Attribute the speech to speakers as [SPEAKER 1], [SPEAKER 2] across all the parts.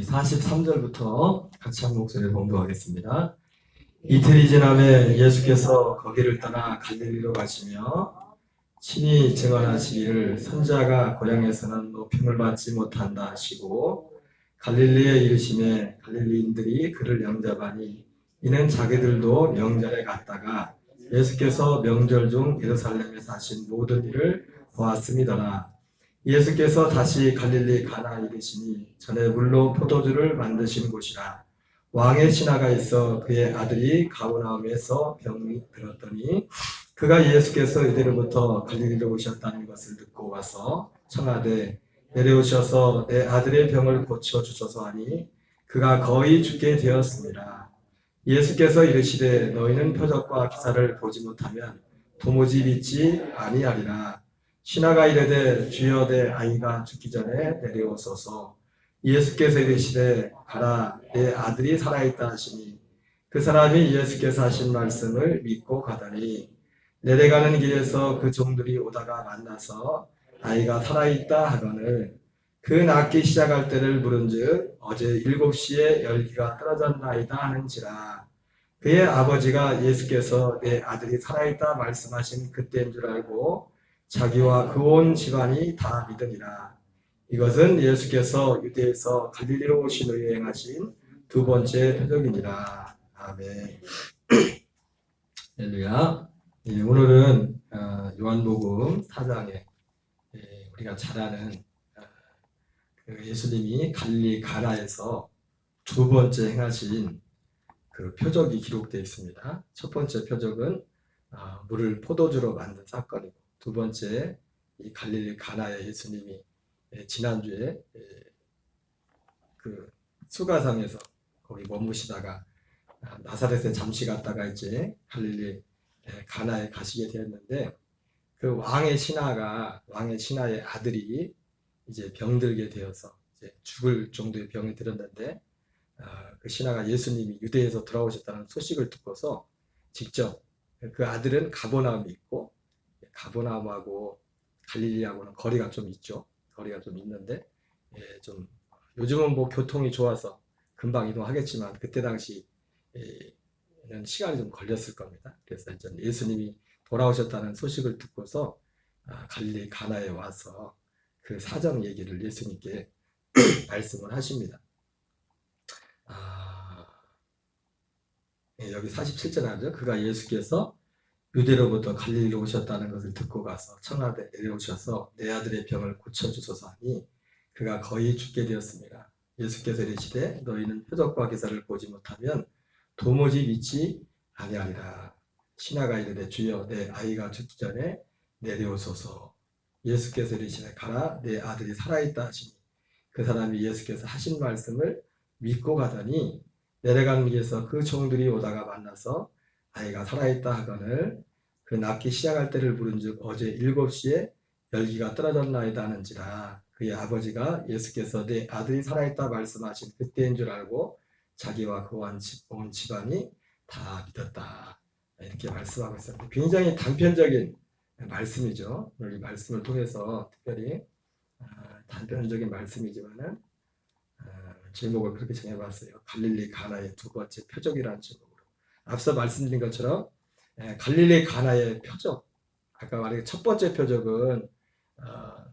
[SPEAKER 1] 43절부터 같이 한 목소리를 공부하겠습니다. 이틀이 지남에 예수께서 거기를 떠나 갈릴리로 가시며 친히 증언하시기를 선지자가 고향에서는 높임을 받지 못한다 하시고 갈릴리에 이르심에 갈릴리인들이 그를 영접하니 이는 자기들도 명절에 갔다가 예수께서 명절 중 예루살렘에서 하신 모든 일을 보았음이더라. 예수께서 다시 갈릴리 가나 이르시니 전에 물로 포도주를 만드신 곳이라. 왕의 신하가 있어 그의 아들이 가버나움에서 병이 들었더니 그가 예수께서 이대로부터 갈릴리로 오셨다는 것을 듣고 와서 청하되 내려오셔서 내 아들의 병을 고쳐 주소서 하니 그가 거의 죽게 되었습니다. 예수께서 이르시되 너희는 표적과 기사를 보지 못하면 도무지 믿지 아니하리라. 신하가 이르되 주여 내 아이가 죽기 전에 내려오소서. 예수께서 이르시되 가라 내 아들이 살아있다 하시니 그 사람이 예수께서 하신 말씀을 믿고 가더니 내려가는 길에서 그 종들이 오다가 만나서 아이가 살아있다 하거늘 그 낫기 시작할 때를 물은즉 어제 7시에 열기가 떨어졌나이다 하는지라. 그의 아버지가 예수께서 내 아들이 살아있다 말씀하신 그때인 줄 알고 자기와 그 온 집안이 다 믿으니라. 이것은 예수께서 유대에서 갈릴리로 오신 후에 행하신 두 번째 표적이니라. 아멘. 할렐루야. 오늘은 요한복음 4장에 우리가 잘 아는 예수님이 갈릴리 가나에서 두 번째 행하신 그 표적이 기록되어 있습니다. 첫 번째 표적은 물을 포도주로 만든 사건이고, 두 번째 이 갈릴리 가나에 예수님이 지난주에 그 수가상에서 거기 머무시다가 나사렛에 잠시 갔다가 이제 갈릴리 가나에 가시게 되었는데, 그 왕의 신하의 아들이 이제 병들게 되어서 이제 죽을 정도의 병이 들었는데, 그 신하가 예수님이 유대에서 돌아오셨다는 소식을 듣고서 직접, 그 아들은 가버나움에 있고 가버나움하고 갈릴리하고는 거리가 좀 있죠. 거리가 좀 있는데 좀 요즘은 뭐 교통이 좋아서 금방 이동하겠지만 그때 당시는 시간이 좀 걸렸을 겁니다. 그래서 이제 예수님이 돌아오셨다는 소식을 듣고서 갈릴리 가나에 와서 그 사정 얘기를 예수님께 말씀을 하십니다. 여기 47절 하죠. 그가 예수께서 유대로부터 갈릴리로 오셨다는 것을 듣고 가서 청하되 내려오셔서 내 아들의 병을 고쳐주소서 하니 그가 거의 죽게 되었습니다. 예수께서 이르시되 너희는 표적과 기사를 보지 못하면 도무지 믿지 아니하리라. 신하가 이르되 주여 내 아이가 죽기 전에 내려오소서. 예수께서 이르시되 가라 내 아들이 살아있다 하시니 그 사람이 예수께서 하신 말씀을 믿고 가더니 내려가는 길에서 그 종들이 오다가 만나서 아이가 살아있다 하거늘 그 낫기 시작할 때를 물은즉 어제 7시에 열기가 떨어졌나이다 하는지라. 그의 아버지가 예수께서 내 아들이 살아있다 말씀하신 그때인 줄 알고 자기와 그 온 집안이 다 믿었다. 이렇게 말씀하고 있습니다. 굉장히 단편적인 말씀이죠. 오늘 이 말씀을 통해서 특별히 단편적인 말씀이지만은 제목을 그렇게 정해봤어요. 갈릴리 가나의 두 번째 표적이라는 제목으로. 앞서 말씀드린 것처럼 갈릴리 가나의 표적, 아까 말한 첫 번째 표적은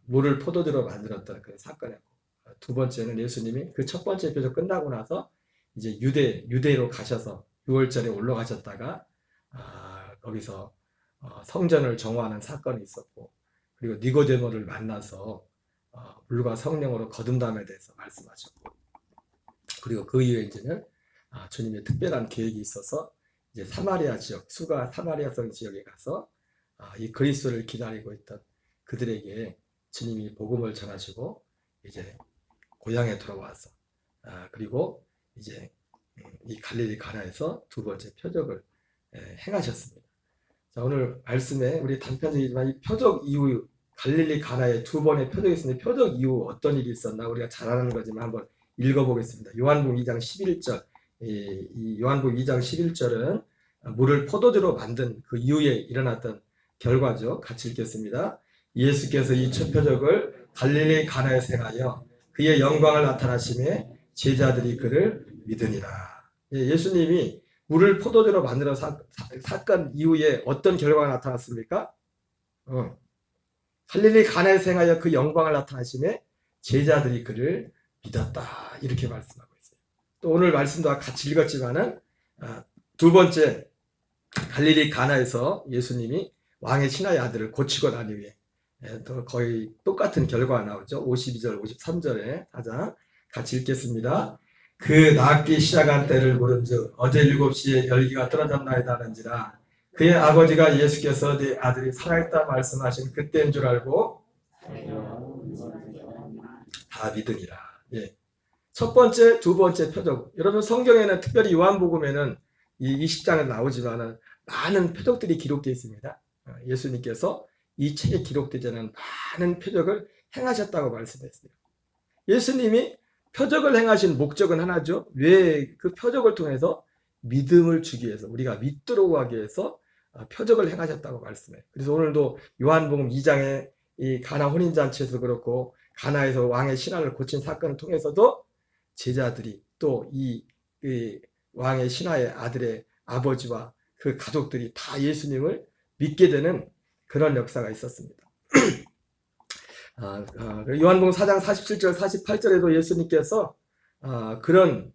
[SPEAKER 1] 물을 포도주로 만들었던 그 사건이었고, 두 번째는 예수님이 그 첫 번째 표적 끝나고 나서 이제 유대로 가셔서 6월절에 올라가셨다가 거기서 성전을 정화하는 사건이 있었고, 그리고 니고데모를 만나서 물과 성령으로 거듭남에 대해서 말씀하셨고, 그리고 그 이후에 이제는 주님의 특별한 계획이 있어서 이제 사마리아 지역, 사마리아성 지역에 가서 이 그리스도를 기다리고 있던 그들에게 주님이 복음을 전하시고 이제 고향에 돌아와서 그리고 이제 이 갈릴리 가나에서 두 번째 표적을 행하셨습니다. 자, 오늘 말씀에 우리 단편적이지만 이 표적 이후 갈릴리 가나에 두 번의 표적이 있었는데 표적 이후 어떤 일이 있었나 우리가 잘 아는 거지만 한번 읽어보겠습니다. 요한복음 2장 11절. 이 요한복음 2장 11절은 물을 포도주로 만든 그 이후에 일어났던 결과죠. 같이 읽겠습니다. 예수께서 이 첫 표적을 갈릴리 가나에서 행하여 그의 영광을 나타나심에 제자들이 그를 믿으니라. 예수님이 물을 포도주로 만들어 사건 이후에 어떤 결과가 나타났습니까? 갈릴리 가나에서 행하여 그 영광을 나타나심에 제자들이 그를 믿었다. 이렇게 말씀하고 있어요. 또 오늘 말씀도 같이 읽었지만은 두 번째 갈릴리 가나에서 예수님이 왕의 신하의 아들을 고치고 난 이후에 또 거의 똑같은 결과가 나오죠. 52절, 53절에 같이 읽겠습니다. 그 낫기 시작한 때를 물은즉 어제 7시에 열기가 떨어졌나이다 하는지라 그의 아버지가 예수께서 네 아들이 살아있다 말씀하신 그때인 줄 알고 다 믿으니라. 예. 첫 번째, 두 번째 표적. 여러분 성경에는 특별히 요한복음에는 이 20장에 나오지만은 많은 표적들이 기록되어 있습니다. 예수님께서 이 책에 기록되지 않은 많은 표적을 행하셨다고 말씀했어요. 예수님이 표적을 행하신 목적은 하나죠. 왜 그 표적을 통해서 믿음을 주기 위해서 우리가 믿도록 하기 위해서 표적을 행하셨다고 말씀해요. 그래서 오늘도 요한복음 2장에 이 가나 혼인잔치에서 그렇고 가나에서 왕의 신하를 고친 사건을 통해서도 제자들이 또 이 왕의 신하의 아들의 아버지와 그 가족들이 다 예수님을 믿게 되는 그런 역사가 있었습니다. 요한복음 4장 47절 48절에도 예수님께서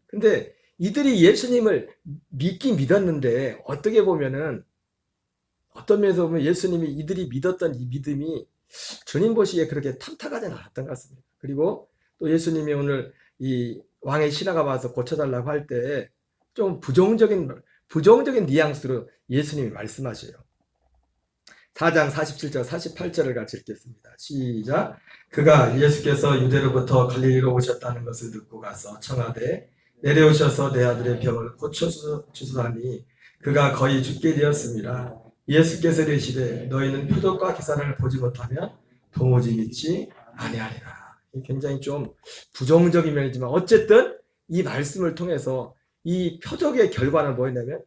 [SPEAKER 1] 근데 이들이 예수님을 믿긴 믿었는데 어떻게 보면은 어떤 면에서 보면 예수님이 이들이 믿었던 이 믿음이 주님 보시기에 그렇게 탐탁하지 않았던 것 같습니다. 그리고 또 예수님이 오늘 이 왕의 신하가 와서 고쳐달라고 할 때 좀 부정적인 뉘앙스로 예수님이 말씀하셔요. 4장 47절 48절을 같이 읽겠습니다. 시작. 그가 예수께서 유대로부터 갈릴리로 오셨다는 것을 듣고 가서 청하되 내려오셔서 내 아들의 병을 고쳐주소서하니 그가 거의 죽게 되었습니다. 예수께서 이르시되 너희는 표적과 기사를 보지 못하면 도무지 믿지 아니하리라. 굉장히 좀 부정적인 면이지만 어쨌든 이 말씀을 통해서 이 표적의 결과는 뭐였냐면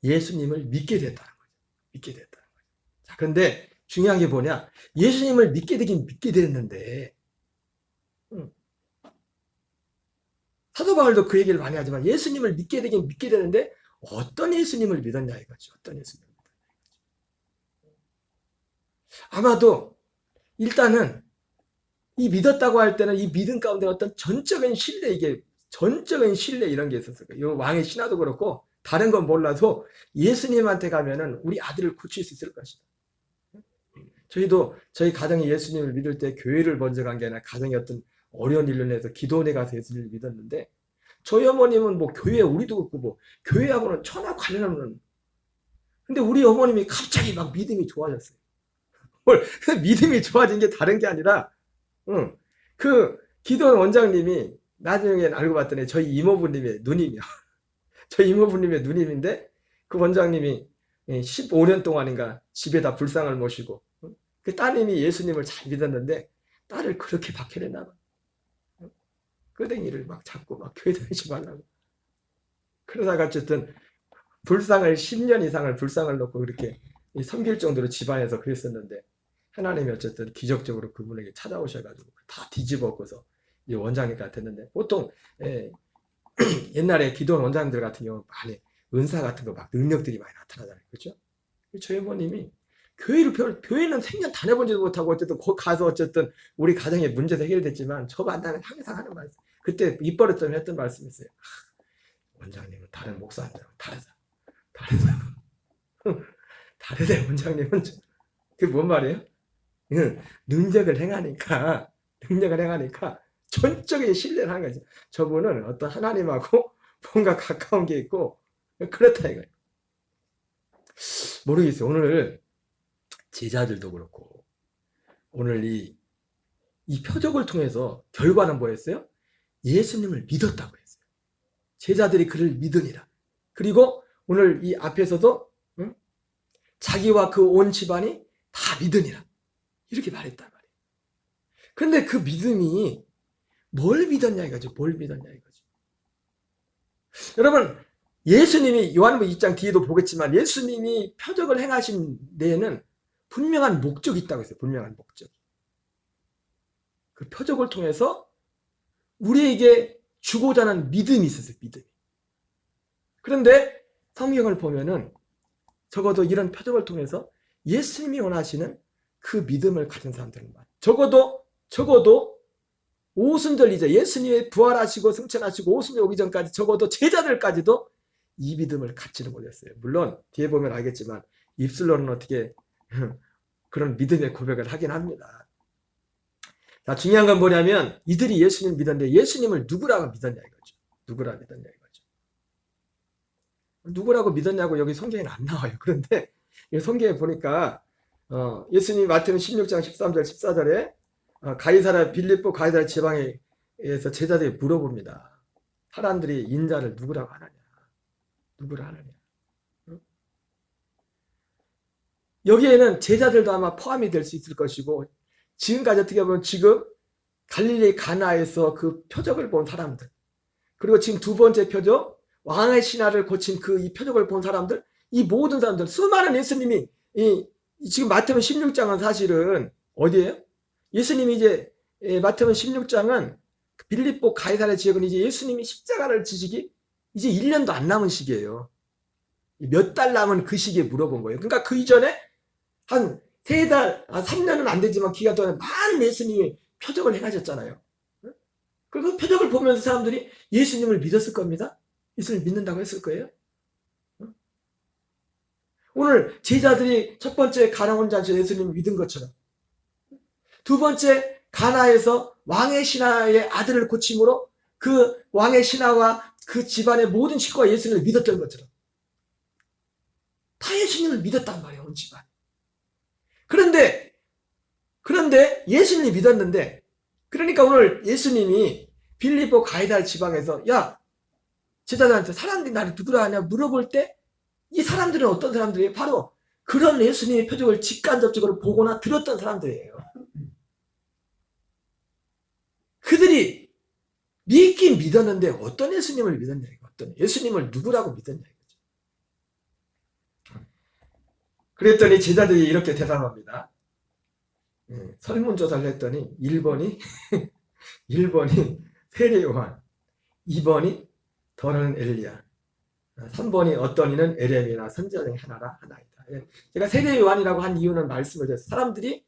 [SPEAKER 1] 예수님을 믿게 됐다는 거죠. 믿게 됐다는 거죠. 자, 그런데 중요한 게 뭐냐? 예수님을 믿게 되긴 믿게 됐는데 사도 바울도 그 얘기를 많이 하지만 예수님을 믿게 되긴 믿게 되는데 어떤 예수님을 믿었냐 이거죠. 어떤 예수님을 믿었냐 이거죠. 아마도 일단은 이 믿었다고 할 때는 이 믿음 가운데 어떤 전적인 신뢰 이런 게 있었을 거예요. 이 왕의 신하도 그렇고 다른 건 몰라도 예수님한테 가면은 우리 아들을 고칠 수 있을 것이다. 저희도 저희 가정이 예수님을 믿을 때 교회를 먼저 간 게 아니라 가정이 어떤 어려운 일로 인해서 기도원에 가서 예수님을 믿었는데 저희 어머님은 뭐 교회 우리도 그렇고 뭐 교회하고는 전혀 관련 없는 근데 우리 어머님이 갑자기 막 믿음이 좋아졌어요. 믿음이 좋아진 게 다른 게 아니라 그 기도원 원장님이 나중에 알고 봤더니 저희 이모부님의 누님이요. 저희 이모부님의 누님인데 그 원장님이 15년 동안인가 집에다 불상을 모시고 그 따님이 예수님을 잘 믿었는데 딸을 그렇게 박해냈나 봐. 끄댕이를 막 잡고 막 교회 다니지 말라고. 그러다가 어쨌든 불상을 10년 이상을 불상을 놓고 그렇게 섬길 정도로 집안에서 그랬었는데 하나님이 어쨌든 기적적으로 그분에게 찾아오셔가지고 다 뒤집어 엎고서 이 원장님과 됐는데 보통 옛날에 기도원 원장님들 같은 경우 많이 은사 같은 거 막 능력들이 많이 나타나잖아요. 그렇죠? 저희 어머님이 교회는 생년 다녀본지도 못하고 어쨌든 거기 가서 어쨌든 우리 가정의 문제도 해결됐지만 저 만나면 항상 하는 말씀. 그때 입버릇 좀 했던 말씀이 있어요. 원장님은 다른 목사님들하고 다르다. 원장님은 그게 뭔 말이에요? 능력을 행하니까 전적인 신뢰를 하는 거죠. 저분은 어떤 하나님하고 뭔가 가까운 게 있고 그렇다 이거예요. 모르겠어요. 오늘 제자들도 그렇고 오늘 이 표적을 통해서 결과는 뭐였어요? 예수님을 믿었다고 했어요. 제자들이 그를 믿으니라. 그리고 오늘 이 앞에서도 자기와 그 온 집안이 다 믿으니라. 이렇게 말했단 말이에요. 그런데 그 믿음이 뭘 믿었냐 이거죠. 뭘 믿었냐 이거죠. 여러분 예수님이 요한복음 2장 뒤에도 보겠지만 예수님이 표적을 행하신 데에는 분명한 목적이 있다고 했어요. 분명한 목적. 그 표적을 통해서
[SPEAKER 2] 우리에게 주고자 하는 믿음이 있었어요. 믿음이. 그런데 성경을 보면은 적어도 이런 표적을 통해서 예수님이 원하시는 그 믿음을 가진 사람들은 적어도 오순절 이제 예수님이 부활하시고 승천하시고 오순절 오기 전까지 적어도 제자들까지도 이 믿음을 갖지는 못했어요. 물론 뒤에 보면 알겠지만 입술로는 어떻게 그런 믿음의 고백을 하긴 합니다. 자, 중요한 건 뭐냐면 이들이 예수님을 믿었는데 예수님을 누구라고 믿었냐 이거죠. 누구라고 믿었냐 이거죠. 누구라고 믿었냐고 여기 성경에는 안 나와요. 그런데 성경에 보니까 예수님이 마태복음 16장 13절 14절에 가이사랴 빌립보 가이사랴 지방에서 제자들이 물어봅니다. 사람들이 인자를 누구라고 하느냐. 누구라 하느냐. 여기에는 제자들도 아마 포함이 될 수 있을 것이고 지금까지 어떻게 보면 지금 갈릴리 가나에서 그 표적을 본 사람들 그리고 지금 두 번째 표적 왕의 신하를 고친 그 이 표적을 본 사람들 이 모든 사람들 수많은 예수님이 지금 마태복음 16장은 사실은 어디예요? 예수님이 이제 마태복음 16장은 빌립보 가이사랴 지역은 이제 예수님이 십자가를 지시기 이제 1년도 안 남은 시기예요. 몇 달 남은 그 시기에 물어본 거예요. 그러니까 그 이전에 한 3달, 3년은 안 되지만 기간 동안에 많은 예수님이 표적을 행하셨잖아요. 그리고 그 표적을 보면서 사람들이 예수님을 믿었을 겁니다. 예수님을 믿는다고 했을 거예요. 오늘 제자들이 첫 번째 가나 혼잔치 예수님을 믿은 것처럼 두 번째 가나에서 왕의 신하의 아들을 고침으로 그 왕의 신하와 그 집안의 모든 식구가 예수님을 믿었던 것처럼 다 예수님을 믿었단 말이에요. 온 집안. 그런데 예수님이 믿었는데 그러니까 오늘 예수님이 빌립보 가이사랴 지방에서 야 제자들한테 사람들이 나를 누구라 하냐 물어볼 때 이 사람들은 어떤 사람들이에요? 바로 그런 예수님의 표적을 직간접적으로 보거나 들었던 사람들이에요. 그들이 믿긴 믿었는데 어떤 예수님을 믿었냐 이거 어떤 예수님을 누구라고 믿었냐 이거죠. 그랬더니 제자들이 이렇게 대답합니다. 설문조사를 했더니 1번이 1번이 세례 요한, 2번이 더는 엘리야, 3번이 어떤 이는 에레미야나 선지자 중에 하나이다. 제가 세례 요한이라고 한 이유는 말씀을 드렸어요. 사람들이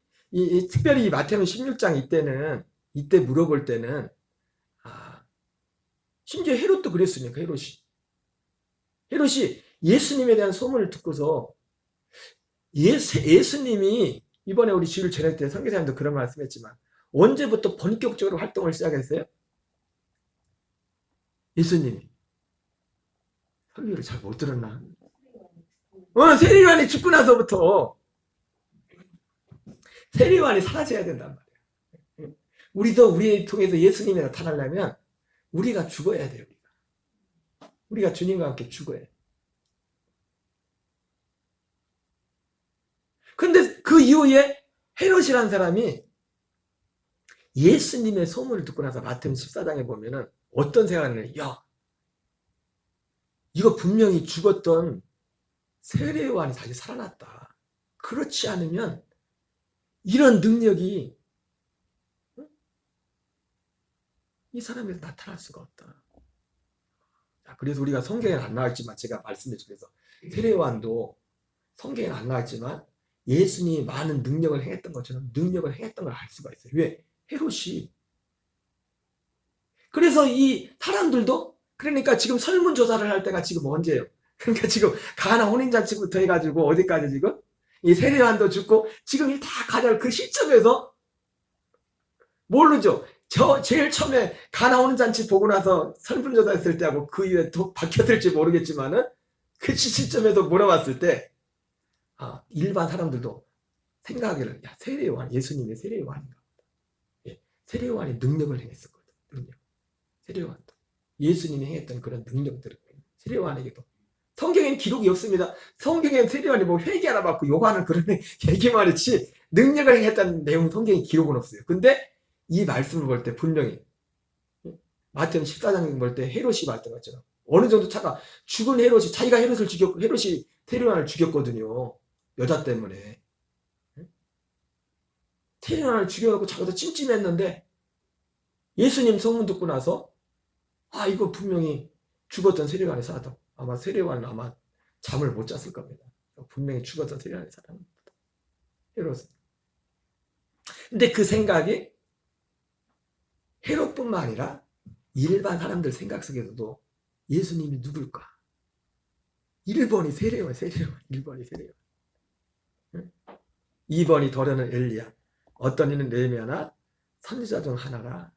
[SPEAKER 2] 특별히 마태복음 16장 이때 물어볼 때는 심지어 헤롯도 그랬으니까 헤롯이 예수님에 대한 소문을 듣고서 예수님이 이번에 우리 주일 전할 때 선교사님도 그런 말씀했지만 언제부터 본격적으로 활동을 시작했어요? 예수님이 설교를 잘 못 들었나? 세례 요한이 죽고 나서부터 세례 요한이 사라져야 된단 말이에요. 우리도 우리 통해서 예수님이 나타나려면 우리가 죽어야 돼요. 우리가 주님과 함께 죽어야 돼요. 근데 그 이후에 헤롯이라는 사람이 예수님의 소문을 듣고 나서 마태복음 14장에 보면은 어떤 생각을 해요? 야, 이거 분명히 죽었던 세례 요한이 다시 살아났다. 그렇지 않으면 이런 능력이 이 사람에게 나타날 수가 없다. 그래서 우리가 성경에는 안 나왔지만 제가 말씀드려서 세례 요한도 성경에는 안 나왔지만 예수님이 많은 능력을 행했던 것처럼 능력을 행했던 걸 알 수가 있어요. 왜? 헤롯이. 그래서 이 사람들도 그러니까 지금 설문조사를 할 때가 지금 언제예요? 그러니까 지금 가나 혼인잔치부터 해가지고 어디까지 지금? 이 세례 요한도 죽고 지금 이 다 가져갈 그 시점에서 모르죠. 제일 처음에 가나 혼인잔치 보고 나서 설문조사 했을 때하고 그 이후에 또 바뀌었을지 모르겠지만은 그 시점에도 물어봤을 때 일반 사람들도 생각하기를 야 세례 요한 예수님의 세례 요한인가 보다. 세례 요한이 능력을 행했었거든. 능력. 세례 요한도 예수님이 행했던 그런 능력들을 세례 요한에게도 성경에는 기록이 없습니다. 성경에는 세례 요한이 뭐 회개 하나 받고 요구하는 그런 얘기만 했지 능력을 행했다는 내용 성경에 기록은 없어요. 근데 이 말씀을 볼 때 분명히 마태복음 14장 볼 때 헤롯이 말했던 것처럼 어느 정도 차가 죽은 헤롯이 자기가 헤롯을 죽였고 헤롯이 세례 요한을 죽였거든요. 여자 때문에. 세례 요한을 죽여놓고 자기도 찜찜했는데 예수님 소문 듣고 나서 이거 분명히 죽었던 세례관의 사람. 아마 세례관은 아마 잠을 못 잤을 겁니다. 분명히 죽었던 세례관의 사람입니다. 헤롯은. 근데 그 생각이 헤롯뿐만 아니라 일반 사람들 생각 속에서도 예수님이 누굴까? 1번이 세례관, 1번이 세례관. 2번이 더러는 엘리야. 어떤 이는 느헤미야나 선지자 중 하나이다.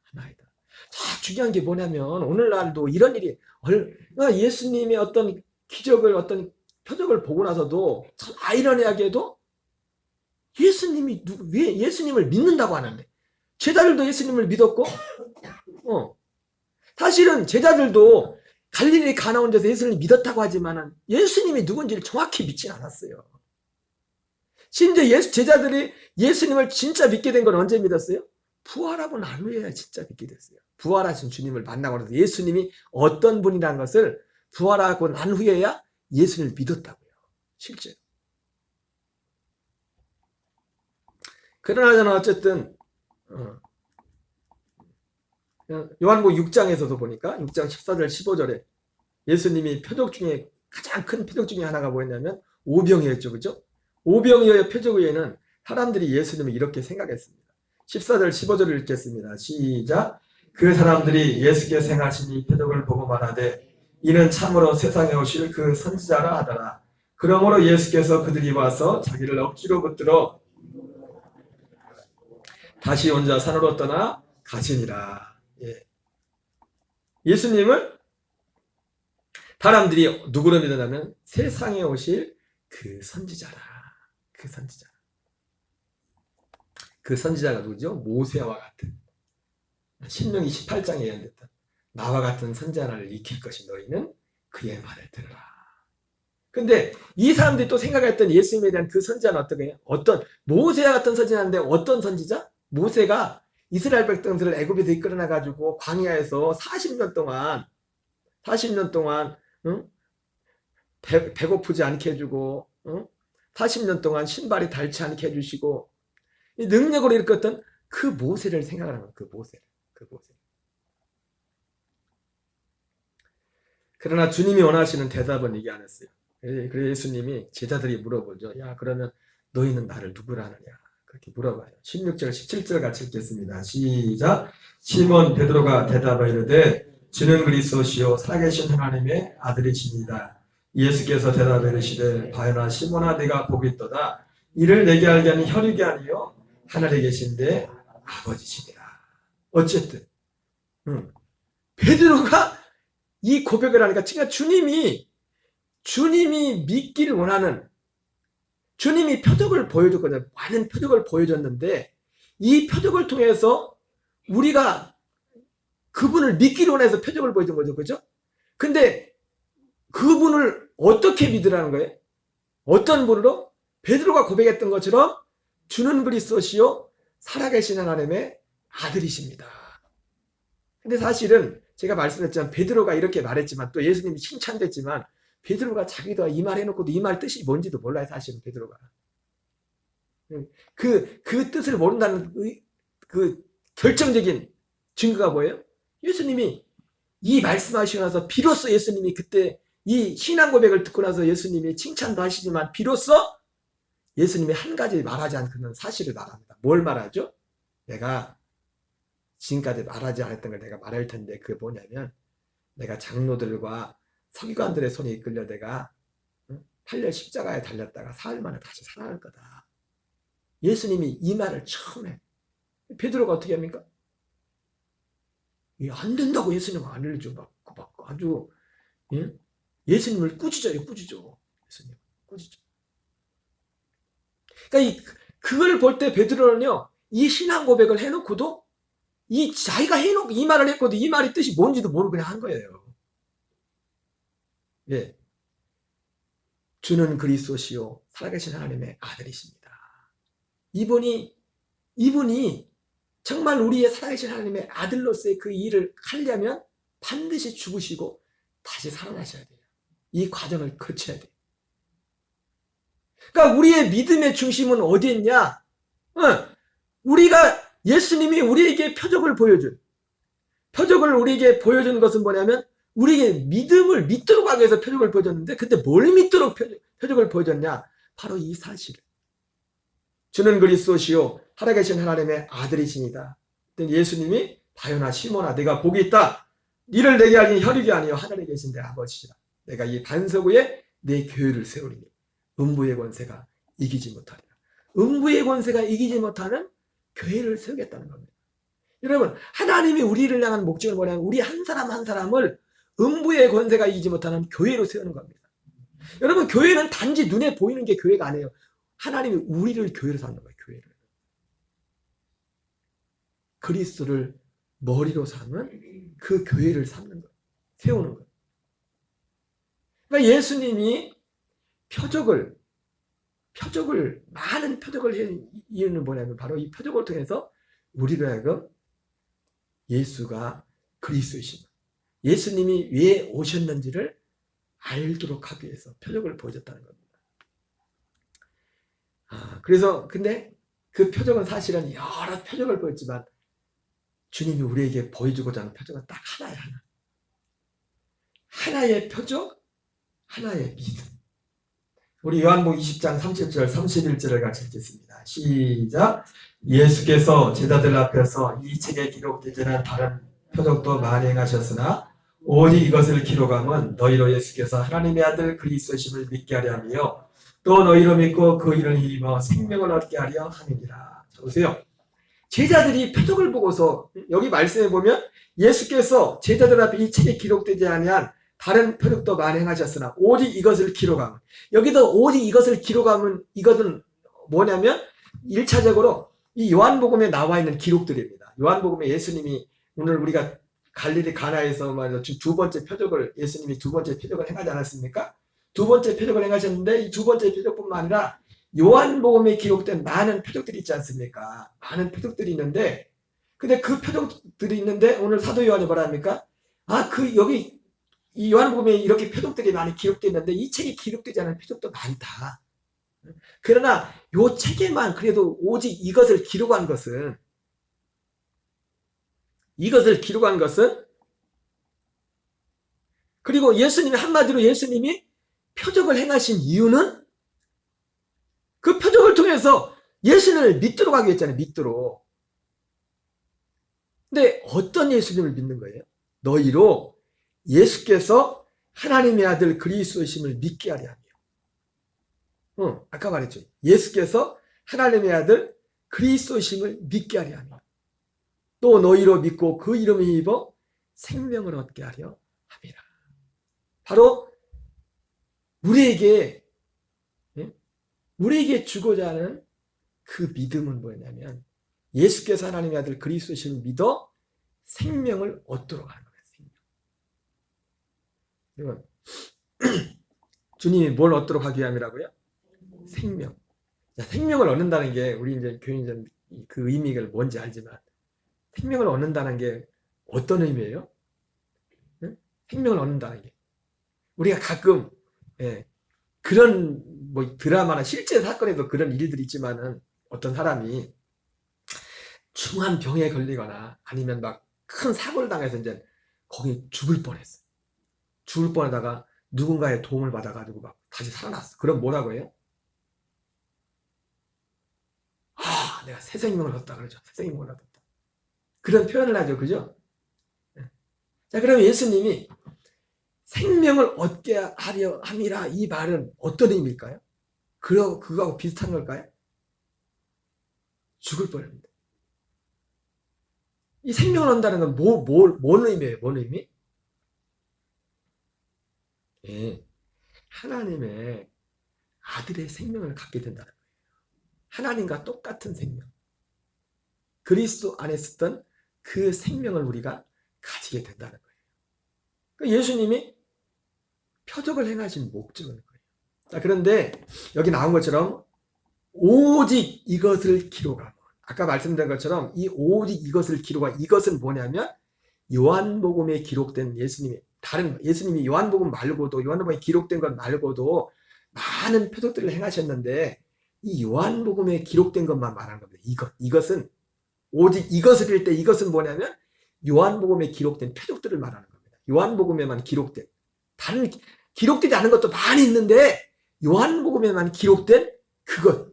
[SPEAKER 2] 자, 중요한 게 뭐냐면 오늘날도 이런 일이 예수님의 어떤 기적을 어떤 표적을 보고 나서도 참 아이러니하게도 예수님이 왜 예수님을 믿는다고 하는데 제자들도 예수님을 믿었고 사실은 제자들도 갈릴리 가나 온 데서 예수님을 믿었다고 하지만 예수님이 누군지를 정확히 믿진 않았어요. 심지어 제자들이 예수님을 진짜 믿게 된 건 언제 믿었어요? 부활하고 난 후에야 진짜 믿게 됐어요. 부활하신 주님을 만나고 나서 예수님이 어떤 분이라는 것을 부활하고 난 후에야 예수님을 믿었다고요. 실제로. 그러나 저는 어쨌든 요한복음 6장에서도 보니까 6장 14절 15절에 예수님이 표적 중에 가장 큰 표적 중에 하나가 뭐였냐면 오병이었죠. 그죠? 오병이어의 표적 외에는 사람들이 예수님을 이렇게 생각했습니다. 14절 15절을 읽겠습니다. 시작. 그 사람들이 예수께서 행하신 이 표적을 보고 말하되 이는 참으로 세상에 오실 그 선지자라 하더라. 그러므로 예수께서 그들이 와서 자기를 억지로 붙들어 다시 혼자 산으로 떠나 가시니라. 예수님을 사람들이 누구로 믿었냐면 세상에 오실 그 선지자라. 그 선지자가 누구죠? 모세와 같은 신명기 18장에 예언됐던 나와 같은 선지자를 익힐 것이 너희는 그의 말을 들으라. 근데 이 사람들이 또 생각했던 예수님에 대한 그 선지자는 어떻게 해요? 모세와 같은 선지자인데 어떤 선지자? 모세가 이스라엘 백성들을 애굽에서 이끌어내 가지고 광야에서 40년 동안 배고프지 않게 해주고 40년 동안 신발이 닳지 않게 해주시고 이 능력으로 일으켰던 그 모세를 생각하는 거예요. 그 모세. 그러나 주님이 원하시는 대답은 이게 안 했어요. 그래서 예수님이 제자들이 물어보죠. 야, 그러면 너희는 나를 누구라 하느냐? 그렇게 물어봐요. 16절 17절 같이 읽겠습니다. 시작. 시몬 베드로가 대답하여 이르되 주는 그리스도시요 살아계신 하나님의 아들이십니다. 예수께서 대답하여 이르시되 바요나 시몬아 네가 복이 있도다. 이를 내게 알게 하는 혈육이 아니요 하늘에 계신데 아버지시니라. 어쨌든 베드로가 이 고백을 하니까 주님이 믿기를 원하는 주님이 표적을 보여줬거든요. 많은 표적을 보여줬는데 이 표적을 통해서 우리가 그분을 믿기를 원해서 표적을 보여준 거죠. 그죠? 근데 그분을 어떻게 믿으라는 거예요? 어떤 분으로? 베드로가 고백했던 것처럼 주는 그리스도시요 살아계신 하나님의 아들이십니다. 근데 사실은 제가 말씀했지만 베드로가 이렇게 말했지만 또 예수님이 칭찬됐지만 베드로가 자기도 이 말 해놓고도 이 말 뜻이 뭔지도 몰라요. 사실은 베드로가 그 뜻을 모른다는 그 결정적인 증거가 뭐예요? 예수님이 이 말씀하시고 나서 비로소 예수님이 그때 이 신앙 고백을 듣고 나서 예수님이 칭찬도 하시지만 비로소 예수님이 한 가지 말하지 않고는 사실을 말합니다. 뭘 말하죠? 내가 지금까지 말하지 않았던 걸 내가 말할 텐데 그게 뭐냐면 내가 장로들과 서기관들의 손에 이끌려 내가 8년 십자가에 달렸다가 사흘 만에 다시 살아날 거다. 예수님이 이 말을 처음에 베드로가 어떻게 합니까? 안 된다고 예수님 안 알려줘 막 아주 예수님을 꾸짖어요. 예수님 꾸짖어. 그러니까 그걸 볼 때 베드로는요 이 신앙 고백을 해놓고도 이 자기가 해놓고 이 말을 했고도 이 말이 뜻이 뭔지도 모르고 그냥 한 거예요. 예, 주는 그리스도시요 살아계신 하나님의 아들이십니다. 이분이 정말 우리의 살아계신 하나님의 아들로서의 그 일을 하려면 반드시 죽으시고 다시 살아나셔야 돼요. 이 과정을 거쳐야 돼요. 그러니까 우리의 믿음의 중심은 어디 있냐? 우리가 예수님이 우리에게 표적을 보여준 표적을 우리에게 보여주는 것은 뭐냐면 우리에게 믿음을 믿도록 하기 위해서 표적을 보여줬는데 근데 뭘 믿도록 표적을 보여줬냐? 바로 이 사실을. 주는 그리스도시요 살아계신 하나님의 아들이시니다. 예수님이 바요나 시몬아 내가 복이 있다. 이를 내게 하긴 혈육이 아니요 하늘에 계신 내 아버지시라. 내가 이 반석 위에 내 교회를 세우리니 음부의 권세가 이기지 못하리라. 음부의 권세가 이기지 못하는 교회를 세우겠다는 겁니다. 여러분 하나님이 우리를 향한 목적은 뭐냐면 우리 한 사람 한 사람을 음부의 권세가 이기지 못하는 교회로 세우는 겁니다. 여러분 교회는 단지 눈에 보이는 게 교회가 아니에요. 하나님이 우리를 교회로 삼는 거예요. 교회를. 그리스도를 머리로 삼은 그 교회를 삼는 거예요. 세우는 거예요. 그러니까 예수님이 많은 표적을 한 이유는 뭐냐면 바로 이 표적을 통해서 우리로 하여금 예수가 그리스도이신 거예요. 예수님이 왜 오셨는지를 알도록 하기 위해서 표적을 보여줬다는 겁니다. 그래서 근데 그 표적은 사실은 여러 표적을 보였지만 주님이 우리에게 보여주고자 하는 표적은 딱 하나예요. 하나의 표적, 하나의 믿음. 우리 요한복음 20장 30절 31절을 같이 읽겠습니다. 시작. 예수께서 제자들 앞에서 이 책에 기록되지 않은 다른 표적도 많이 행하셨으나 오직 이것을 기록함은 너희로 예수께서 하나님의 아들 그리스도심을 믿게 하려 하며 또 너희로 믿고 그 이를 힘입어 생명을 얻게 하려 함이니라. 자 보세요. 제자들이 표적을 보고서 여기 말씀해 보면 예수께서 제자들 앞에 이 책에 기록되지 아니한 다른 표적도 많이 행하셨으나 오직 이것을 기록함은, 여기도 오직 이것을 기록함은 이것은 뭐냐면 1차적으로 이 요한복음에 나와 있는 기록들입니다. 요한복음에 예수님이 오늘 우리가 갈릴리 가나에서 말이죠. 두 번째 표적을 예수님이 두 번째 표적을 행하지 않았습니까? 두 번째 표적을 행하셨는데 이 두 번째 표적뿐만 아니라 요한복음에 기록된 많은 표적들이 있지 않습니까? 많은 표적들이 있는데 근데 그 표적들이 있는데 오늘 사도 요한이 뭐라 합니까? 여기 이 요한복음에 이렇게 표적들이 많이 기록되어 있는데 이 책에 기록되지 않은 표적도 많다. 그러나 이 책에만 그래도 오직 이것을 기록한 것은 그리고 예수님이 한마디로 예수님이 표적을 행하신 이유는 그 표적을 통해서 예수님을 믿도록 하게 했잖아요. 믿도록. 근데 어떤 예수님을 믿는 거예요? 너희로 예수께서 하나님의 아들 그리스도이심을 믿게 하려 하며. 아까 말했죠. 예수께서 하나님의 아들 그리스도이심을 믿게 하려 하며 또 너희로 믿고 그 이름을 입어 생명을 얻게 하려 함이라. 바로 우리에게 주고자 하는 그 믿음은 뭐냐면 예수께서 하나님의 아들 그리스도이심을 믿어 생명을 얻도록 하는 거예요. 생명. 주님이 뭘 얻도록 하기 위함이라고요? 생명. 생명을 얻는다는 게 우리 이제 교인들 그 의미가 뭔지 알지만 생명을 얻는다는 게 어떤 의미예요? 생명을 얻는다는 게 우리가 가끔 그런 뭐 드라마나 실제 사건에도 그런 일들이 있지만은 어떤 사람이 중한 병에 걸리거나 아니면 막 큰 사고를 당해서 이제 거기 죽을 뻔했어. 죽을 뻔하다가 누군가의 도움을 받아가지고 막 다시 살아났어. 그럼 뭐라고 해요? 내가 새 생명을 얻었다 그러죠. 새 생명을 얻었다. 그런 표현을 하죠. 그죠? 자, 그럼 예수님이 생명을 얻게 하려 함이라 이 말은 어떤 의미일까요? 그거하고 비슷한 걸까요? 죽을 뻔합니다. 이 생명을 얻는다는 건 뭔 의미예요? 뭔 의미? 하나님의 아들의 생명을 갖게 된다는 거예요. 하나님과 똑같은 생명. 그리스도 안에 있었던 그 생명을 우리가 가지게 된다는 거예요. 그러니까 예수님이 표적을 행하신 목적은 거예요. 자, 그런데 여기 나온 것처럼 오직 이것을 기록하고 아까 말씀드린 것처럼 이 오직 이것을 기록한 이것은 뭐냐면 요한복음에 기록된 예수님이 요한복음 말고도 요한복음에 기록된 것 말고도 많은 표적들을 행하셨는데 이 요한복음에 기록된 것만 말하는 겁니다. 이것은 오직 이것을 일 때 이것은 뭐냐면 요한복음에 기록된 표적들을 말하는 겁니다. 요한복음에만 기록된, 다른 기록되지 않은 것도 많이 있는데 요한복음에만 기록된 그것,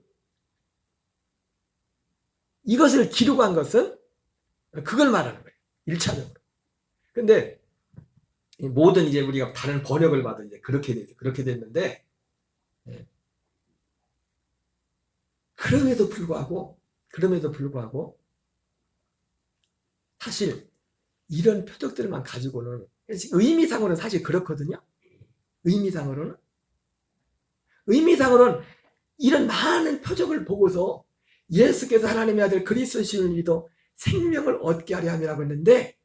[SPEAKER 2] 이것을 기록한 것은 그걸 말하는 거예요. 1차적으로. 근데 모든 이제 우리가 다른 번역을 봐도 이제 그렇게 됐는데, 그럼에도 불구하고 사실 이런 표적들만 가지고는, 의미상으로는 사실 그렇거든요. 의미상으로는 이런 많은 표적을 보고서 예수께서 하나님의 아들 그리스도시를 믿어 생명을 얻게 하려 함이라고 했는데,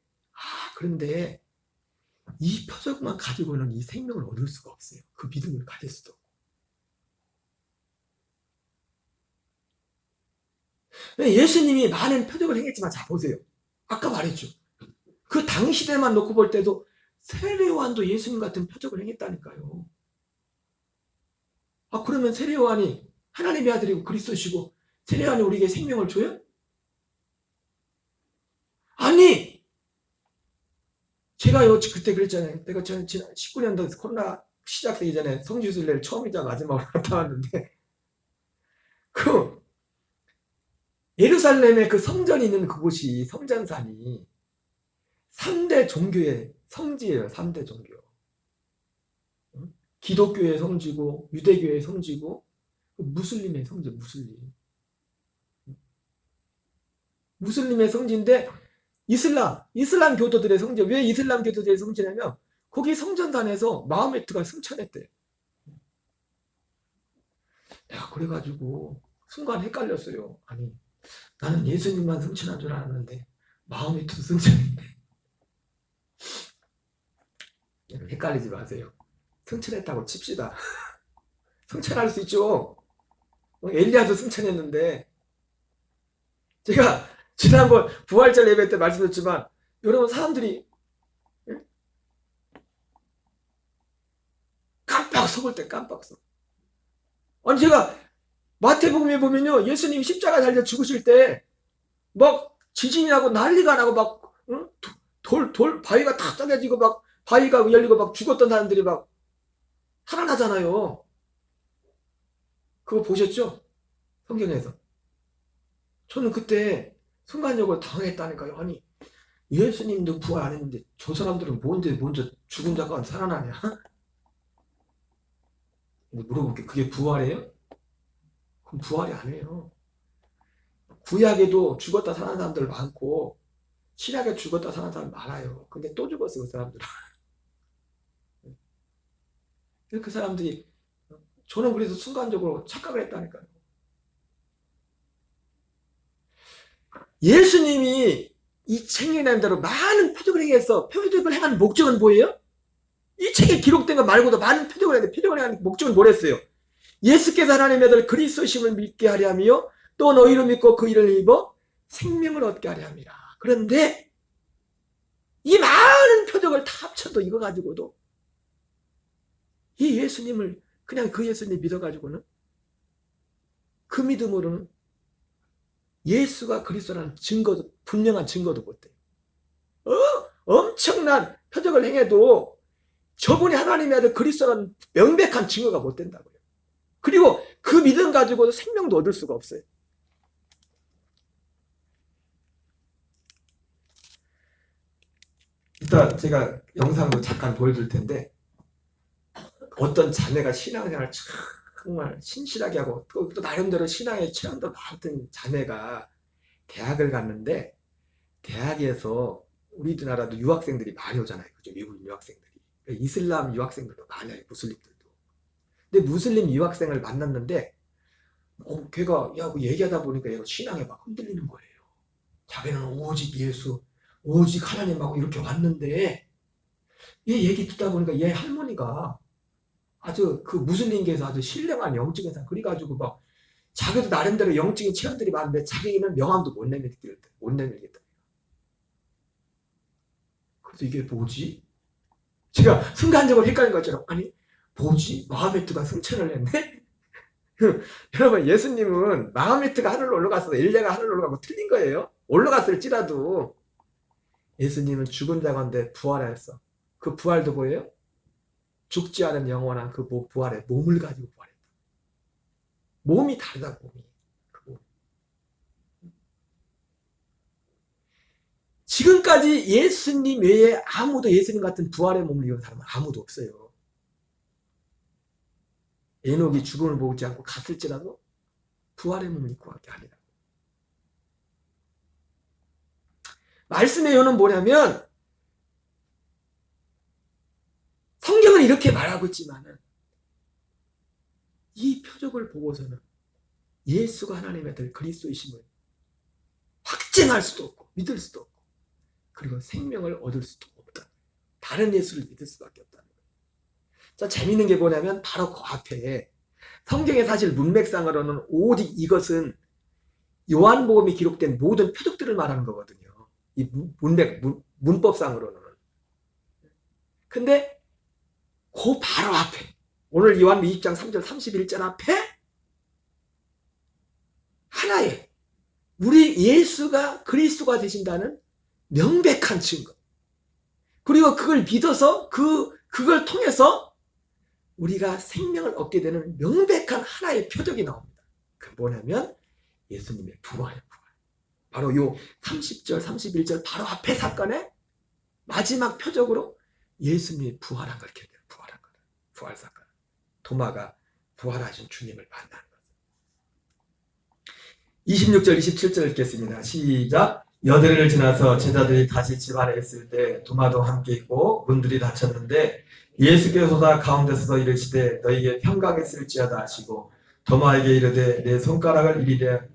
[SPEAKER 2] 그런데 이 표적만 가지고는 이 생명을 얻을 수가 없어요. 그 믿음을 가질 수도 없고. 예수님이 많은 표적을 행했지만, 자 보세요. 아까 말했죠. 그 당시대만 놓고 볼 때도 세례요한도 예수님 같은 표적을 행했다니까요. 그러면 세례요한이 하나님의 아들이고 그리스도시고 세례요한이 우리에게 생명을 줘요? 아니, 제가요 그때 그랬잖아요. 내가 지난 19년도 코로나 시작되기 전에 성지순례를 처음이자 마지막으로 갔다 왔는데, 그 예루살렘에 그 성전이 있는 그곳이, 성전산이 3대 종교의 성지예요. 3대 종교. 기독교의 성지고, 유대교의 성지고, 무슬림의 성지, 무슬림의 성지인데, 이슬람 교도들의 성지. 왜 이슬람 교도들의 성지냐면, 거기 성전산에서 마호메트가 승천했대요. 내가 그래가지고 순간 헷갈렸어요. 아니, 나는 예수님만 승천한 줄 알았는데 마호메트도 승천했네. 헷갈리지 마세요. 승천했다고 칩시다. 승천할 수 있죠. 엘리야도 승천했는데, 제가 지난번 부활절 예배 때 말씀드렸지만, 여러분 사람들이 깜빡 속을 때 깜빡 속. 아니, 제가 마태복음에 보면요, 예수님이 십자가 달려 죽으실 때 막 지진이 나고 난리가 나고 막 바위가 탁 쪼개지고 막 바위가 열리고 막 죽었던 사람들이 막 살아나잖아요. 그거 보셨죠? 성경에서. 저는 그때 순간적으로 당황했다니까요. 아니, 예수님도 부활 안 했는데 저 사람들은 뭔데 먼저 죽은 자가 살아나냐? 물어볼게. 그게 부활이에요? 그럼 부활이 아니에요. 구약에도 죽었다 살아난 사람들 많고, 신약에 죽었다 살아난 사람 많아요. 근데 또 죽었어, 그 사람들은. 그 사람들이, 저는 그래서 순간적으로 착각을 했다니까요. 예수님이 이 책에 있는 대로 많은 표적을 행해서, 표적을 행한 목적은 뭐예요? 이 책에 기록된 것 말고도 많은 표적을 했는데, 표적을 행한 목적은 뭐랬어요? 예수께서 하나님의 아들 그리스도심을 믿게 하려 하며, 또 너희를 믿고 그 이를 입어 생명을 얻게 하려 함이라. 그런데 이 많은 표적을 다 합쳐도 이거 가지고도, 이 예수님을, 그냥 그 예수님 믿어가지고는, 그 믿음으로는 예수가 그리스도라는 증거도, 분명한 증거도 못 돼요. 엄청난 표적을 행해도 저분이 하나님의 아들 그리스도라는 명백한 증거가 못 된다고요. 그리고 그 믿음 가지고도 생명도 얻을 수가 없어요. 이따 제가 영상도 잠깐 보여줄 텐데, 어떤 자매가 신앙생활을 정말 신실하게 하고 또 나름대로 신앙의 체험도 많던 자매가 대학을 갔는데, 대학에서 우리나라도 유학생들이 많이 오잖아요. 그죠? 미국 유학생들이. 이슬람 유학생들도 많아요. 무슬림들도. 근데 무슬림 유학생을 만났는데, 걔가 얘기하다 보니까 얘가 신앙에 막 흔들리는 거예요. 자기는 오직 예수, 오직 하나님하고 이렇게 왔는데, 얘 얘기 듣다 보니까 얘 할머니가 아주 그 무슬림계에서 아주 신령한 영적인 사람, 그래가지고 막 자기도 나름대로 영적인 체험들이 많은데 자기는 명함도 못 내밀겠다. 그래서 이게 뭐지? 제가 순간적으로 헷갈린 것처럼, 아니 뭐지? 마호메트가 승천을 했네? 여러분, 예수님은 마호메트가 하늘로 올라갔어, 엘리야가 하늘로 올라가고 틀린 거예요. 올라갔을지라도 예수님은 죽은 자 가운데 부활하였어. 그 부활도 뭐예요? 죽지 않은 영원한 그 부활의 몸을 가지고 부활했다. 몸이 다르다, 몸이. 그 몸. 지금까지 예수님 외에 아무도 예수님 같은 부활의 몸을 입은 사람은 아무도 없어요. 에녹이 죽음을 보지 않고 갔을지라도 부활의 몸을 입고 갔게 하리라. 말씀의 요는 뭐냐면 성경은 이렇게 말하고 있지만은 이 표적을 보고서는 예수가 하나님의 아들 그리스도이심을 확증할 수도 없고 믿을 수도 없고 그리고 생명을 얻을 수도 없다. 다른 예수를 믿을 수밖에 없다는 거예요. 자, 재밌는 게 뭐냐면 바로 그 앞에 성경의 사실 문맥상으로는 오직 이것은 요한복음이 기록된 모든 표적들을 말하는 거거든요. 이 문법상으로는. 근데 그 바로 앞에 오늘 요한 20장 3절 31절 앞에 하나의 우리 예수가 그리스도가 되신다는 명백한 증거 그리고 그걸 믿어서 그걸 통해서 우리가 생명을 얻게 되는 명백한 하나의 표적이 나옵니다. 그 뭐냐면 예수님의 부활의 부활. 바로 요 30절 31절 바로 앞에 사건의 마지막 표적으로 예수님이 부활한 걸 기억해요. 부활한 거다. 부활 사건. 도마가 부활하신 주님을 만나는 거죠. 26절 27절 읽겠습니다. 시작. 여드를 지나서 제자들이 다시 집 안에 있을 때 도마도 함께 있고 문들이 닫혔는데 예수께서 다 가운데 서서 이르시되 너희에게 평강이 있을지어다 하시고 도마에게 이르되 내 손가락을 이리되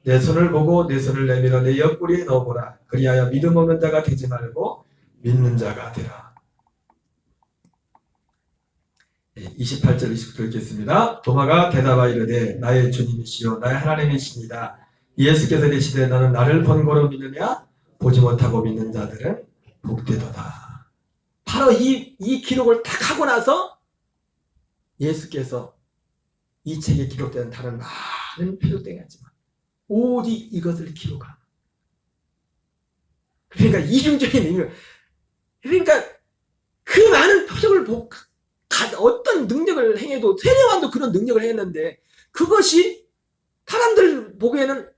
[SPEAKER 2] 내 손을 보고 내 손을 내밀어 내 옆구리에 넣어보라. 그리하여 믿음 없는 자가 되지 말고 믿는 자가 되라. 28절 29절 읽겠습니다. 도마가 대답하여 이르되 나의 주님이시요 나의 하나님이시니이다. 예수께서 이르시되 너는 나를 번거로 믿느냐? 보지 못하고 믿는 자들은 복되도다. 바로 이 기록을 딱 하고 나서 예수께서 이 책에 기록된 다른 많은 표적들이 있지만 오직 이것을 기록한. 그러니까 이중적인 의미. 그러니까 그 많은 표적을 보고 어떤 능력을 행해도 세례요한도 그런 능력을 했는데 그것이 사람들 보기에는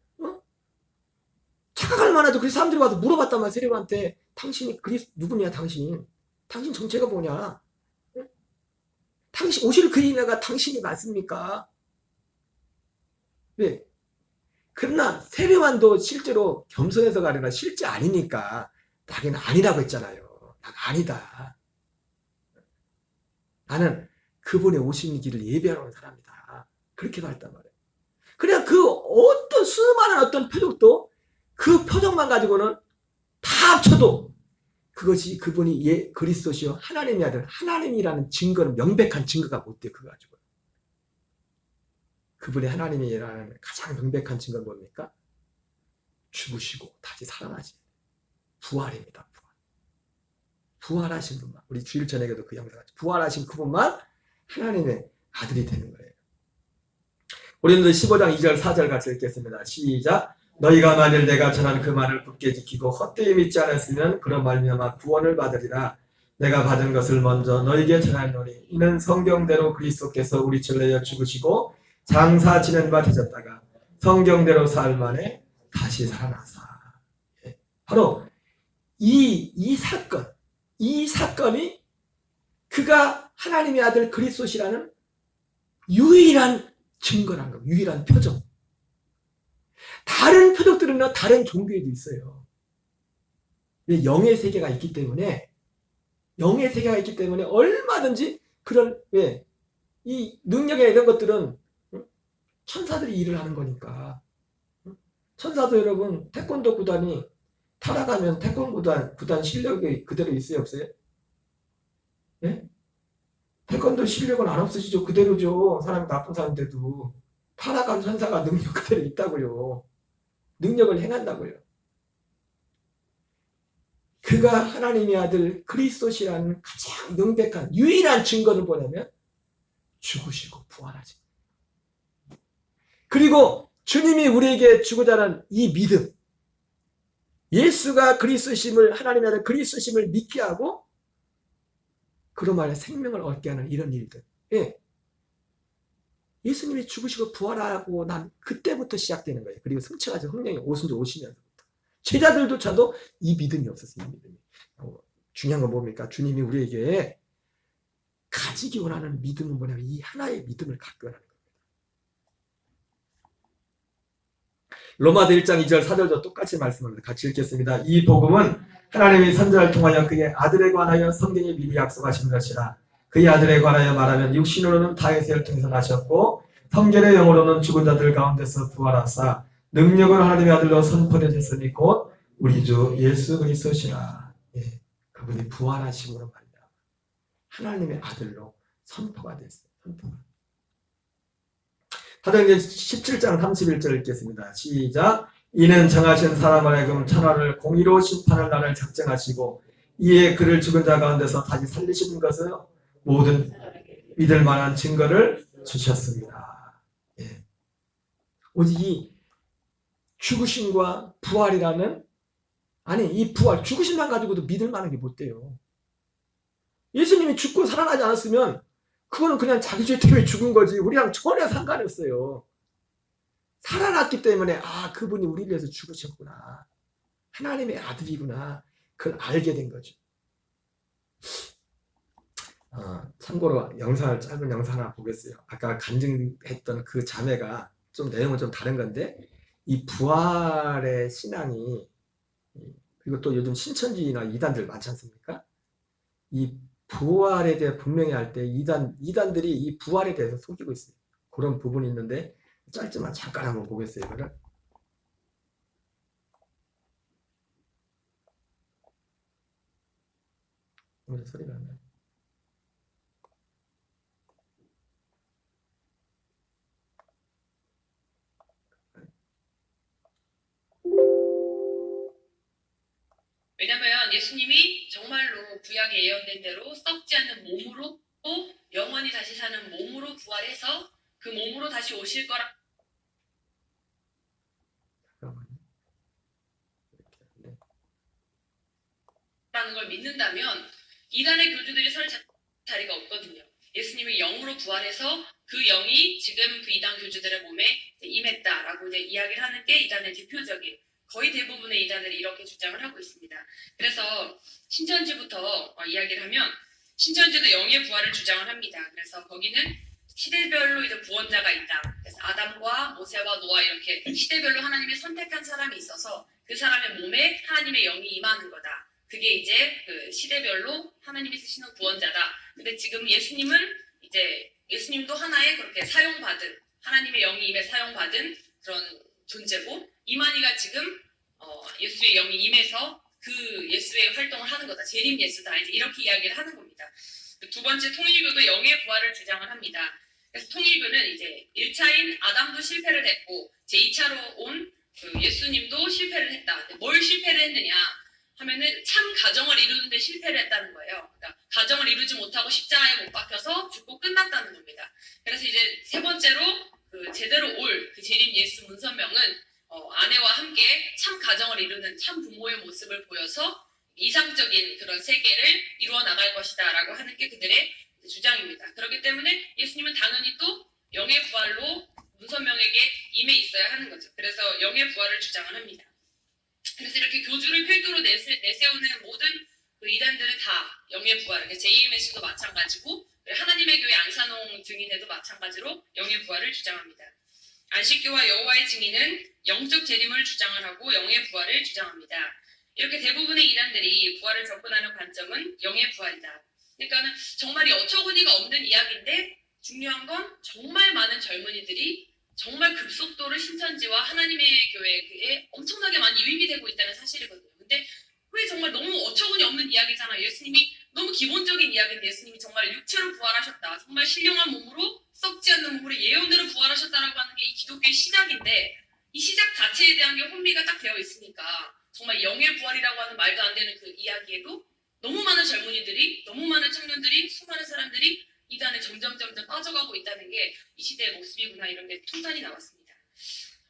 [SPEAKER 2] 착각할 만하죠. 그래서 사람들이 와서 물어봤단 말이야. 세례요한테 당신이 누구냐 당신 정체가 뭐냐? 당신 오실 그리스도가 당신이 맞습니까? 네. 그러나 세례요한도 실제로 겸손해서가 아니라 실제 아니니까 나는 아니라고 했잖아요. 난 아니다. 나는 그분의 오신 길을 예배하러 온 사람이다. 그렇게 말했단 말이에요. 그냥 그 어떤 수많은 어떤 표적도 그 표적만 가지고는 다 합쳐도 그것이 그분이 그리스도시요 하나님의 아들 하나님이라는 증거는 명백한 증거가 못 돼요. 그거 가지고 그분의 하나님이라는 가장 명백한 증거는 뭡니까? 죽으시고 다시 살아나신 부활입니다. 부활하신 분만, 우리 주일 저녁에도 그 영상 같이 부활하신 그분만 하나님의 아들이 되는 거예요. 우리는 15장 2절 4절 같이 읽겠습니다. 시작. 너희가 만일 내가 전한 그 말을 굳게 지키고 헛되이 믿지 않았으면 그런 말미암아 구원을 받으리라. 내가 받은 것을 먼저 너희에게 전하노니 이는 성경대로 그리스도께서 우리 죄를 내어 죽으시고 장사 지낸 바 되셨다가 성경대로 사흘 만에 다시 살아나사. 바로 이 사건이 그가 하나님의 아들 그리스도시라는 유일한 증거란 겁니다. 유일한 표적. 다른 표적들은 다른 종교에도 있어요. 영의 세계가 있기 때문에 얼마든지 그런 이 능력이나 이런 것들은 천사들이 일을 하는 거니까. 천사도 여러분 태권도 구단이 타락하면 태권도 구단 실력이 그대로 있어요 없어요? 네? 태권도 실력은 안 없으시죠? 그대로죠. 사람이 나쁜 사람인데도 타락한 천사가 능력 그대로 있다고요. 능력을 행한다고요. 그가 하나님의 아들 그리스도시라는 가장 명백한 유일한 증거를 보냐면 죽으시고 부활하신. 그리고 주님이 우리에게 주고자 하는 이 믿음, 예수가 그리스도심을, 하나님의 아들 그리스도심을 믿게 하고 그로 말해 생명을 얻게 하는 이런 일들. 예. 예수님이 죽으시고 부활하고 난 그때부터 시작되는 거예요. 그리고 승천하신 성령이 오시면서부터. 제자들조차도 이 믿음이 없었어요. 이 믿음이. 중요한 건 뭡니까? 주님이 우리에게 가지기 원하는 믿음은 뭐냐면 이 하나의 믿음을 갖고 하는 겁니다. 로마서 1장 2절 4절도 똑같이 말씀합니다. 같이 읽겠습니다. 이 복음은 하나님이 선지자를 통하여 그의 아들에 관하여 성경에 미리 약속하신 것이라. 그의 아들에 관하여 말하면 육신으로는 다윗을 통해서 나셨고 성결의 영으로는 죽은 자들 가운데서 부활하사 능력을 하나님의 아들로 선포되셨으니 곧 우리 주 예수 그리스도시라. 예, 그분이 부활하심으로 말이야. 하나님의 아들로 선포가 됐어요. 선포가. 사도행전 17장 31절 읽겠습니다. 시작. 이는 정하신 사람을 하여금 천하를 공의로 심판할 날을 작정하시고 이에 그를 죽은 자 가운데서 다시 살리시는 것을 모든 믿을 만한 증거를 주셨습니다. 예. 오직 이 죽으심과 부활이라는, 아니 이 부활, 죽으심만 가지고도 믿을 만한 게 못 돼요. 예수님이 죽고 살아나지 않았으면 그거는 그냥 자기 죄 때문에 죽은 거지 우리랑 전혀 상관이 없어요. 살아났기 때문에 아, 그분이 우리를 위해서 죽으셨구나, 하나님의 아들이구나, 그걸 알게 된 거죠. 참고로 짧은 영상 하나 보겠어요. 아까 간증했던 그 자매가 좀 내용은 좀 다른 건데, 이 부활의 신앙이, 그리고 또 요즘 신천지나 이단들 많지 않습니까? 이 부활에 대해 분명히 할 때 이단들이 이 부활에 대해서 속이고 있어요. 그런 부분이 있는데 짧지만 잠깐 한번 보겠어요. 이거를. 소리가 안 나요.
[SPEAKER 3] 왜냐면 예수님이 정말로 구약에 예언된 대로 썩지 않는 몸으로 또 영원히 다시 사는 몸으로 부활해서 그 몸으로 다시 오실 거라는 걸 믿는다면 이단의 교주들이 설 자리가 없거든요. 예수님이 영으로 부활해서 그 영이 지금 그 이단 교주들의 몸에 임했다라고 이제 이야기를 하는 게 이단의 대표적인, 거의 대부분의 이단들이 이렇게 주장을 하고 있습니다. 그래서 신천지부터 이야기를 하면 신천지도 영의 부활을 주장을 합니다. 그래서 거기는 시대별로 이제 구원자가 있다. 그래서 아담과 모세와 노아 이렇게 시대별로 하나님이 선택한 사람이 있어서 그 사람의 몸에 하나님의 영이 임하는 거다. 그게 이제 그 시대별로 하나님이 쓰시는 구원자다. 근데 지금 예수님도 하나의 그렇게 사용받은, 하나님의 영이 임해 사용받은 그런 존재고, 이만희가 지금 예수의 영이 임해서 그 예수의 활동을 하는 거다. 재림 예수다. 이제 이렇게 이야기를 하는 겁니다. 두 번째, 통일교도 영의 부활을 주장을 합니다. 그래서 통일교는 이제 1차인 아담도 실패를 했고 제2차로 온 그 예수님도 실패를 했다. 뭘 실패를 했느냐 하면은 참 가정을 이루는데 실패를 했다는 거예요. 그러니까 가정을 이루지 못하고 십자가에 못 박혀서 죽고 끝났다는 겁니다. 그래서 이제 세 번째로 그 제대로 올 그 재림 예수 문선명은 아내와 함께 참 가정을 이루는 참 부모의 모습을 보여서 이상적인 그런 세계를 이루어 나갈 것이다 라고 하는 게 그들의 주장입니다. 그렇기 때문에 예수님은 당연히 또 영의 부활로 문선명에게 임해 있어야 하는 거죠. 그래서 영의 부활을 주장을 합니다. 그래서 이렇게 교주를 필두로 내세우는 모든 그 이단들은 다 영의 부활, JMS도 마찬가지고 하나님의 교회 안산홍 증인회도 마찬가지로 영의 부활을 주장합니다. 안식교와 여호와의 증인은 영적 재림을 주장을 하고 영의 부활을 주장합니다. 이렇게 대부분의 이단들이 부활을 접근하는 관점은 영의 부활이다. 그러니까 정말 어처구니가 없는 이야기인데 중요한 건 정말 많은 젊은이들이 정말 급속도로 신천지와 하나님의 교회에 엄청나게 많이 유입이 되고 있다는 사실이거든요. 근데 왜 정말 너무 어처구니 없는 이야기잖아요. 예수님이 너무 기본적인 이야기인데 예수님이 정말 육체로 부활하셨다. 정말 신령한 몸으로 썩지 않는 몸으로 예언대로 부활하셨다라고 하는 게 이 기독교의 시작인데 이 시작 자체에 대한 게 혼미가 딱 되어 있으니까 정말 영의 부활이라고 하는 말도 안 되는 그 이야기에도 너무 많은 젊은이들이, 너무 많은 청년들이, 수많은 사람들이 이단에 점점 빠져가고 있다는 게 이 시대의 모습이구나, 이런 게 통탄이 나왔습니다.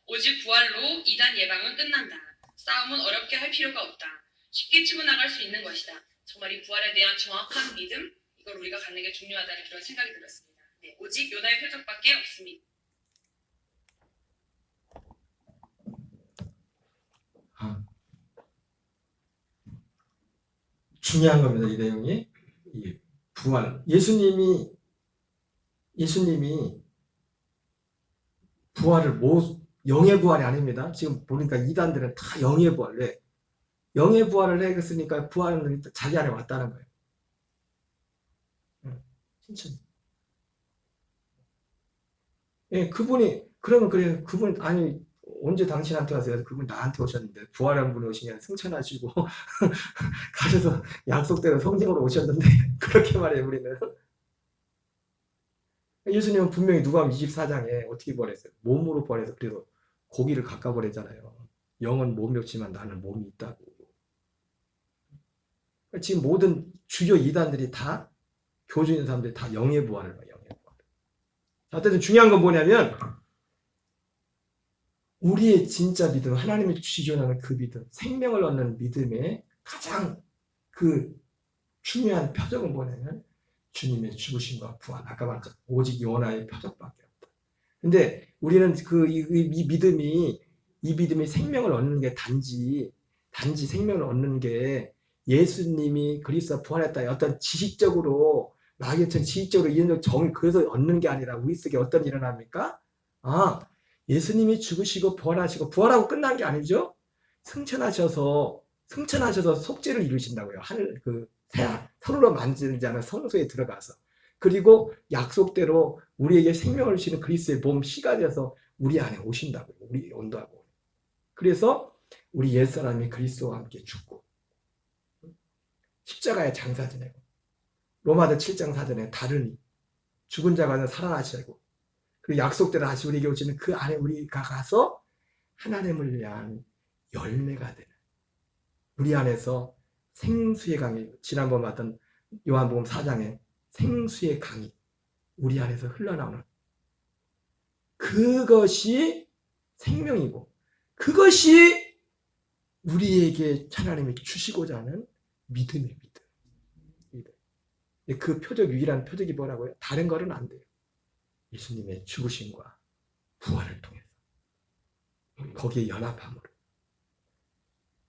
[SPEAKER 3] 오직 부활로 이단 예방은 끝난다. 싸움은 어렵게 할 필요가 없다. 쉽게 치고 나갈 수 있는 것이다. 정말 이 부활에 대한 정확한 믿음, 이걸 우리가 갖는 게 중요하다는 그런 생각이 들었습니다. 네, 오직 요나의 표적밖에 없습니다.
[SPEAKER 1] 중요한 겁니다. 이 내용이. 이 부활. 예수님이 부활을 영의 부활이 아닙니다. 지금 보니까 이단들은 다 영의 부활을 해. 영의 부활을 했으니까 부활은 자기 안에 왔다는 거예요. 천천히. 예, 그러면 그분, 아니, 언제 당신한테 와서 그분 나한테 오셨는데, 부활한 분이 오시면 승천하시고, 가셔서 약속대로 성령으로 오셨는데, 그렇게 말해요, 우리는. 예수님은 분명히 누가복음 24장에 어떻게 부활했어요? 몸으로 부활해서, 그래서 고기를 갖가 버리잖아요. 영은 몸이 없지만 나는 몸이 있다고. 지금 모든 주요 이단들이 다, 교주 있는 사람들이 다 영의 부활을 봐요, 영의 부활. 어쨌든 중요한 건 뭐냐면, 우리의 진짜 믿음, 하나님이 주시려는 그 믿음, 생명을 얻는 믿음의 가장 그 중요한 표적은 뭐냐면 주님의 죽으심과 부활. 아까 말했죠. 오직 요나의 표적밖에 없다. 근데 우리는 이 믿음이 생명을 얻는 게 단지 생명을 얻는 게 예수님이 그리스도가 부활했다. 어떤 지식적으로 마귀처럼 지식적으로 이론적 그래서 얻는 게 아니라 우리 속에 어떤 일이 일어납니까? 예수님이 죽으시고 부활하시고 부활하고 끝난 게 아니죠. 승천하셔서 속죄를 이루신다고요. 하늘 손으로 만지지 않은 성소에 들어가서, 그리고 약속대로 우리에게 생명을 주시는 그리스도의 몸 씨가 되어서 우리 안에 오신다고요. 우리 온다고. 그래서 우리 옛사람이 그리스도와 함께 죽고 십자가에 장사 지내고 로마서 7장 4절에 다른 죽은 자가 살아나시고 그 약속대로 다시 우리에게 오시는 그 안에 우리가 가서 하나님을 위한 열매가 되는, 우리 안에서 생수의 강이, 지난번 봤던 요한복음 4장에 생수의 강이 우리 안에서 흘러나오는 그것이 생명이고, 그것이 우리에게 하나님이 주시고자 하는 믿음의 믿음. 그 표적, 유일한 표적이 뭐라고요? 다른 거는 안 돼요. 예수님의 죽으심과 부활을 통해서 거기에 연합함으로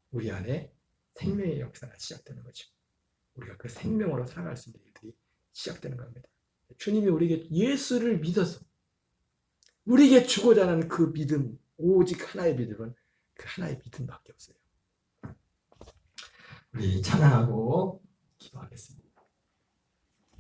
[SPEAKER 1] 우리 안에 생명의 역사가 시작되는 거죠. 우리가 그 생명으로 살아갈 수 있는 일들이 시작되는 겁니다. 주님이 우리에게 예수를 믿어서 우리에게 주고자 하는 그 믿음, 오직 하나의 믿음은 그 하나의 믿음밖에 없어요. 우리 찬양하고 기도하겠습니다.